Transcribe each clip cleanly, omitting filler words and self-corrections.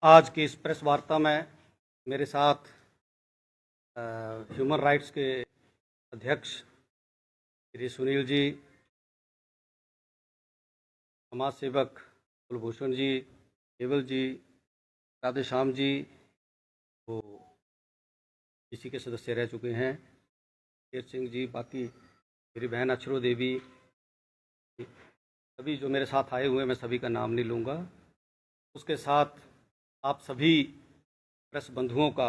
आज की इस प्रेस वार्ता में मेरे साथ ह्यूमन राइट्स के अध्यक्ष श्री सुनील जी, समाज सेवक कुलभूषण जी, केवल जी, राधेश्याम जी, वो इसी के सदस्य रह चुके हैं, शेर सिंह जी, बाकी मेरी बहन अक्षरो देवी, सभी जो मेरे साथ आए हुए हैं, मैं सभी का नाम नहीं लूँगा। उसके साथ आप सभी प्रेस बंधुओं का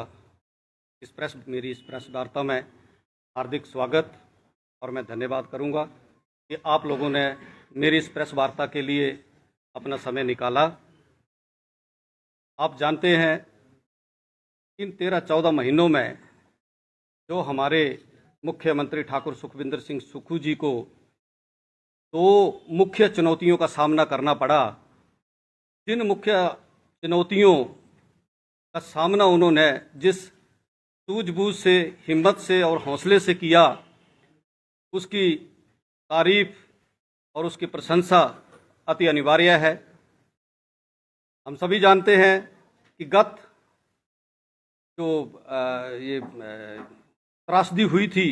मेरी इस प्रेस वार्ता में हार्दिक स्वागत और मैं धन्यवाद करूंगा कि आप लोगों ने मेरी इस प्रेस वार्ता के लिए अपना समय निकाला। आप जानते हैं इन 13-14 महीनों में जो हमारे मुख्यमंत्री ठाकुर सुखविंदर सिंह सुक्खू जी को दो मुख्य चुनौतियों का सामना करना पड़ा। जिन मुख्य चुनौतियों का सामना उन्होंने जिस सूझबूझ से, हिम्मत से और हौसले से किया, उसकी तारीफ और उसकी प्रशंसा अति अनिवार्य है। हम सभी जानते हैं कि गत जो ये त्रासदी हुई थी,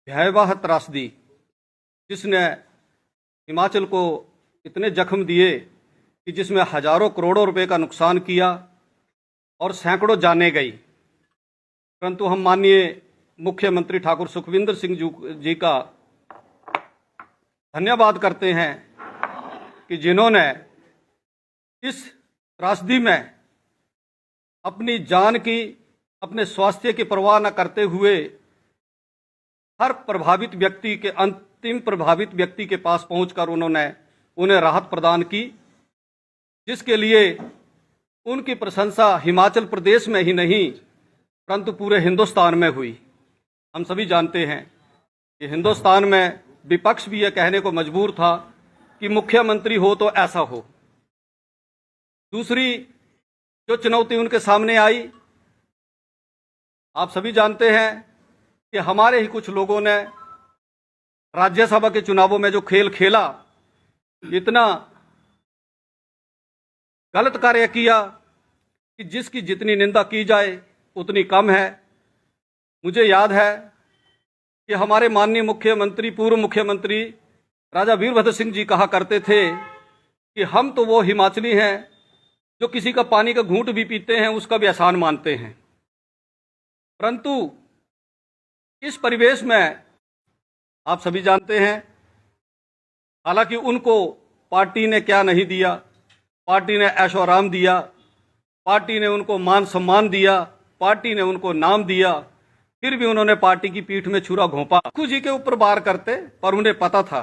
भयावह त्रासदी, जिसने हिमाचल को इतने जख्म दिए कि जिसमें हजारों करोड़ों रुपए का नुकसान किया और सैकड़ों जानें गई, परंतु हम माननीय मुख्यमंत्री ठाकुर सुखविंदर सिंह जी का धन्यवाद करते हैं कि जिन्होंने इस त्रासदी में अपनी जान की, अपने स्वास्थ्य की परवाह न करते हुए हर प्रभावित व्यक्ति के, अंतिम प्रभावित व्यक्ति के पास पहुंचकर उन्हें राहत प्रदान की, जिसके लिए उनकी प्रशंसा हिमाचल प्रदेश में ही नहीं परंतु पूरे हिंदुस्तान में हुई। हम सभी जानते हैं कि हिंदुस्तान में विपक्ष भी यह कहने को मजबूर था कि मुख्यमंत्री हो तो ऐसा हो। दूसरी जो चुनौती उनके सामने आई, आप सभी जानते हैं कि हमारे ही कुछ लोगों ने राज्यसभा के चुनावों में जो खेल खेला, इतना गलत कार्य किया कि जिसकी जितनी निंदा की जाए उतनी कम है। मुझे याद है कि हमारे माननीय मुख्यमंत्री, पूर्व मुख्यमंत्री राजा वीरभद्र सिंह जी कहा करते थे कि हम तो वो हिमाचली हैं जो किसी का पानी का घूंट भी पीते हैं उसका भी एहसान मानते हैं। परंतु इस परिवेश में आप सभी जानते हैं, हालांकि उनको पार्टी ने क्या नहीं दिया, पार्टी ने ऐशो आराम दिया, पार्टी ने उनको मान सम्मान दिया, पार्टी ने उनको नाम दिया, फिर भी उन्होंने पार्टी की पीठ में छुरा घोंपा। सुक्खू जी के ऊपर वार करते, पर उन्हें पता था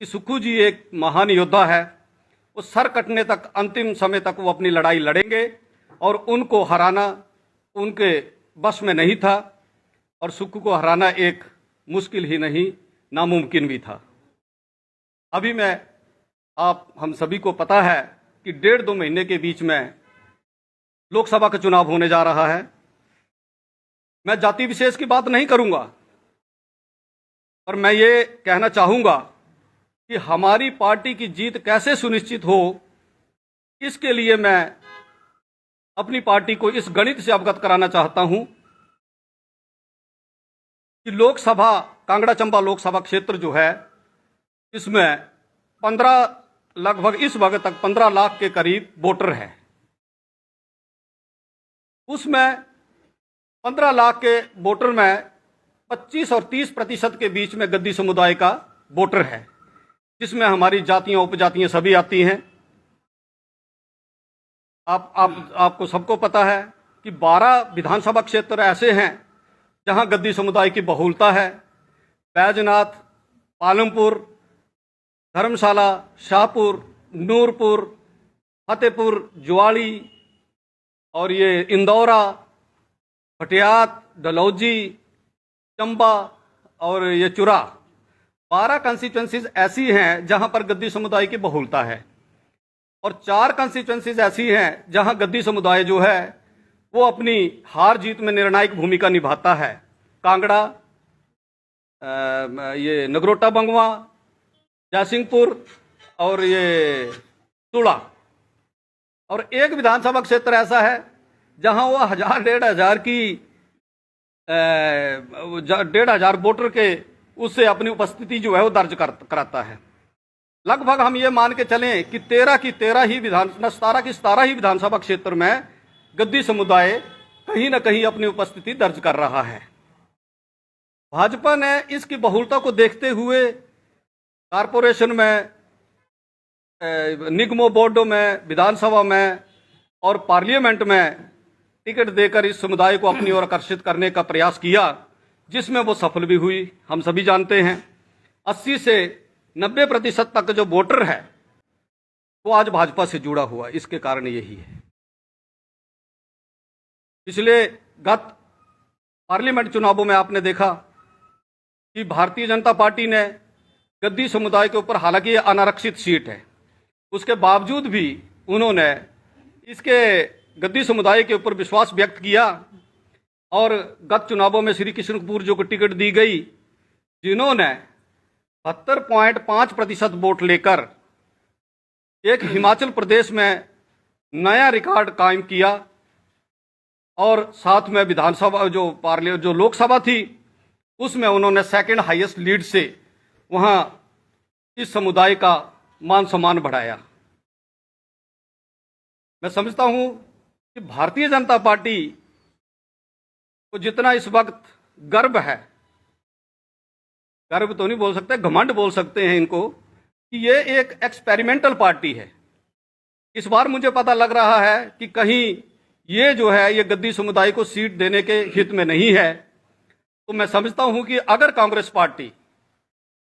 कि सुक्खू जी एक महान योद्धा है, वो सर कटने तक, अंतिम समय तक वो अपनी लड़ाई लड़ेंगे और उनको हराना उनके बस में नहीं था और सुक्खू को हराना एक मुश्किल ही नहीं, नामुमकिन भी था। अभी हम सभी को पता है कि 1.5-2 महीने के बीच में लोकसभा का चुनाव होने जा रहा है। मैं जाति विशेष की बात नहीं करूंगा, पर मैं ये कहना चाहूंगा कि हमारी पार्टी की जीत कैसे सुनिश्चित हो, इसके लिए मैं अपनी पार्टी को इस गणित से अवगत कराना चाहता हूं कि लोकसभा, कांगड़ा चंबा लोकसभा क्षेत्र जो है, इसमें 15 लगभग इस वक्त तक 15 लाख के करीब वोटर हैं। उसमें 15 लाख के वोटर में 25 और 30% के बीच में गद्दी समुदाय का वोटर है, जिसमें हमारी जातियां, उपजातियां सभी आती हैं। आपको सबको पता है कि 12 विधानसभा क्षेत्र ऐसे हैं जहां गद्दी समुदाय की बहुलता है। बैजनाथ, पालमपुर, धर्मशाला, शाहपुर, नूरपुर, फतेहपुर, ज्वाली और ये इंदौरा, भटियात, डलहौजी, चंबा और ये चुरा, 12 कंस्टिट्यूएंसीज ऐसी हैं जहां पर गद्दी समुदाय की बहुलता है और 4 कंस्टिट्यूएंसीज ऐसी हैं जहां गद्दी समुदाय जो है वो अपनी हार जीत में निर्णायक भूमिका निभाता है। कांगड़ा, ये नगरोटा बंगवा, जयसिंहपुर और ये तुड़ा और एक विधानसभा क्षेत्र ऐसा है जहां वो 1000-1500 की 1500 वोटर के उससे अपनी उपस्थिति जो है वो दर्ज कराता है। लगभग हम ये मान के चलें कि 17 की 17 ही विधानसभा क्षेत्र में गद्दी समुदाय कहीं ना कहीं अपनी उपस्थिति दर्ज कर रहा है। भाजपा ने इसकी बहुलता को देखते हुए कारपोरेशन में, निगमों बोर्डों में, विधानसभा में और पार्लियामेंट में टिकट देकर इस समुदाय को अपनी ओर आकर्षित करने का प्रयास किया, जिसमें वो सफल भी हुई। हम सभी जानते हैं 80 से 90% तक जो वोटर है वो आज भाजपा से जुड़ा हुआ, इसके कारण यही है। पिछले गत पार्लियामेंट चुनावों में आपने देखा कि भारतीय जनता पार्टी ने गद्दी समुदाय के ऊपर, हालांकि ये अनारक्षित सीट है, उसके बावजूद भी उन्होंने इसके गद्दी समुदाय के ऊपर विश्वास व्यक्त किया और गत चुनावों में श्री कृष्ण कपूर जो को टिकट दी गई, जिन्होंने 72.5% वोट लेकर एक हिमाचल प्रदेश में नया रिकॉर्ड कायम किया और साथ में विधानसभा जो लोकसभा थी उसमें उन्होंने सेकंड हाईएस्ट लीड से वहां इस समुदाय का मान सम्मान बढ़ाया। मैं समझता हूं कि भारतीय जनता पार्टी को जितना इस वक्त गर्व है, गर्व तो नहीं बोल सकते, घमंड बोल सकते हैं इनको, कि ये एक एक्सपेरिमेंटल पार्टी है। इस बार मुझे पता लग रहा है कि कहीं ये जो है ये गद्दी समुदाय को सीट देने के हित में नहीं है। तो मैं समझता हूं कि अगर कांग्रेस पार्टी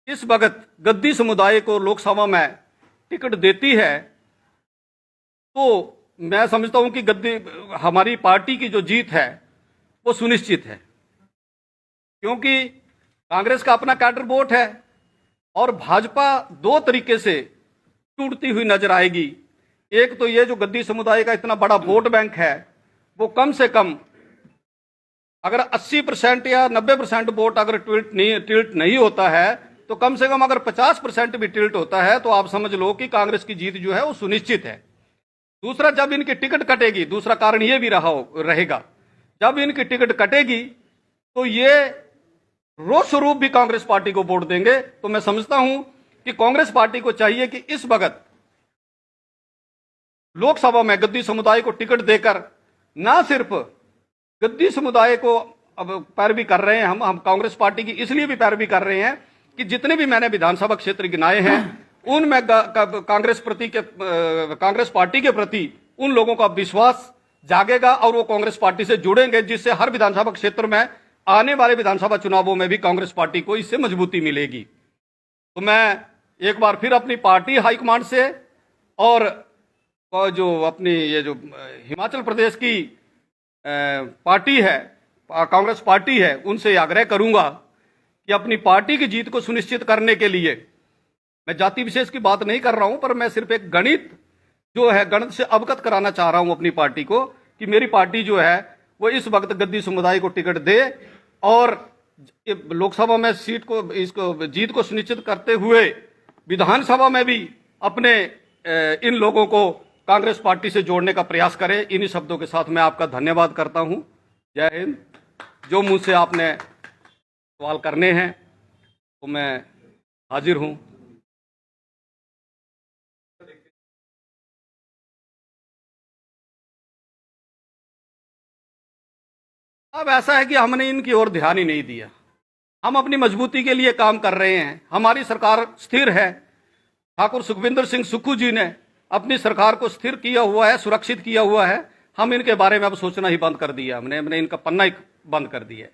इस वक्त गद्दी समुदाय को लोकसभा में टिकट देती है तो मैं समझता हूं कि हमारी पार्टी की जो जीत है वो सुनिश्चित है, क्योंकि कांग्रेस का अपना कैडर वोट है और भाजपा दो तरीके से टूटती हुई नजर आएगी। एक तो ये जो गद्दी समुदाय का इतना बड़ा वोट बैंक है वो कम से कम अगर 80% या 90% वोट अगर टिल्ट नहीं होता है तो कम से कम अगर 50% भी टिल्ट होता है तो आप समझ लो कि कांग्रेस की जीत जो है वो सुनिश्चित है। दूसरा, जब इनकी टिकट कटेगी, दूसरा कारण ये भी रहेगा, जब इनकी टिकट कटेगी तो ये रोज स्वरूप भी कांग्रेस पार्टी को वोट देंगे। तो मैं समझता हूं कि कांग्रेस पार्टी को चाहिए कि इस वक्त लोकसभा में गद्दी समुदाय को टिकट देकर ना सिर्फ गद्दी समुदाय को अब पैरवी कर रहे हैं, हम कांग्रेस पार्टी की इसलिए भी पैरवी कर रहे हैं कि जितने भी मैंने विधानसभा क्षेत्र गिनाए हैं उनमें कांग्रेस पार्टी के प्रति उन लोगों का विश्वास जागेगा और वो कांग्रेस पार्टी से जुड़ेंगे, जिससे हर विधानसभा क्षेत्र में आने वाले विधानसभा चुनावों में भी कांग्रेस पार्टी को इससे मजबूती मिलेगी। तो मैं एक बार फिर अपनी पार्टी हाईकमांड से और जो अपनी ये जो हिमाचल प्रदेश की पार्टी है, कांग्रेस पार्टी है, उनसे आग्रह करूंगा कि अपनी पार्टी की जीत को सुनिश्चित करने के लिए, मैं जाति विशेष की बात नहीं कर रहा हूं, पर मैं सिर्फ एक गणित जो है गणित से अवगत कराना चाह रहा हूं अपनी पार्टी को कि मेरी पार्टी जो है वो इस वक्त गद्दी समुदाय को टिकट दे और लोकसभा में इसको जीत को सुनिश्चित करते हुए विधानसभा में भी अपने इन लोगों को कांग्रेस पार्टी से जोड़ने का प्रयास करें। इन्हीं शब्दों के साथ मैं आपका धन्यवाद करता हूं। जय हिंद। जो मुझसे आपने सवाल करने हैं तो मैं हाजिर हूं। अब ऐसा है कि हमने इनकी ओर ध्यान ही नहीं दिया। हम अपनी मजबूती के लिए काम कर रहे हैं। हमारी सरकार स्थिर है। ठाकुर सुखविंदर सिंह सुक्खू जी ने अपनी सरकार को स्थिर किया हुआ है, सुरक्षित किया हुआ है। हम इनके बारे में अब सोचना ही बंद कर दिया। हमने इनका पन्ना ही बंद कर दिया है।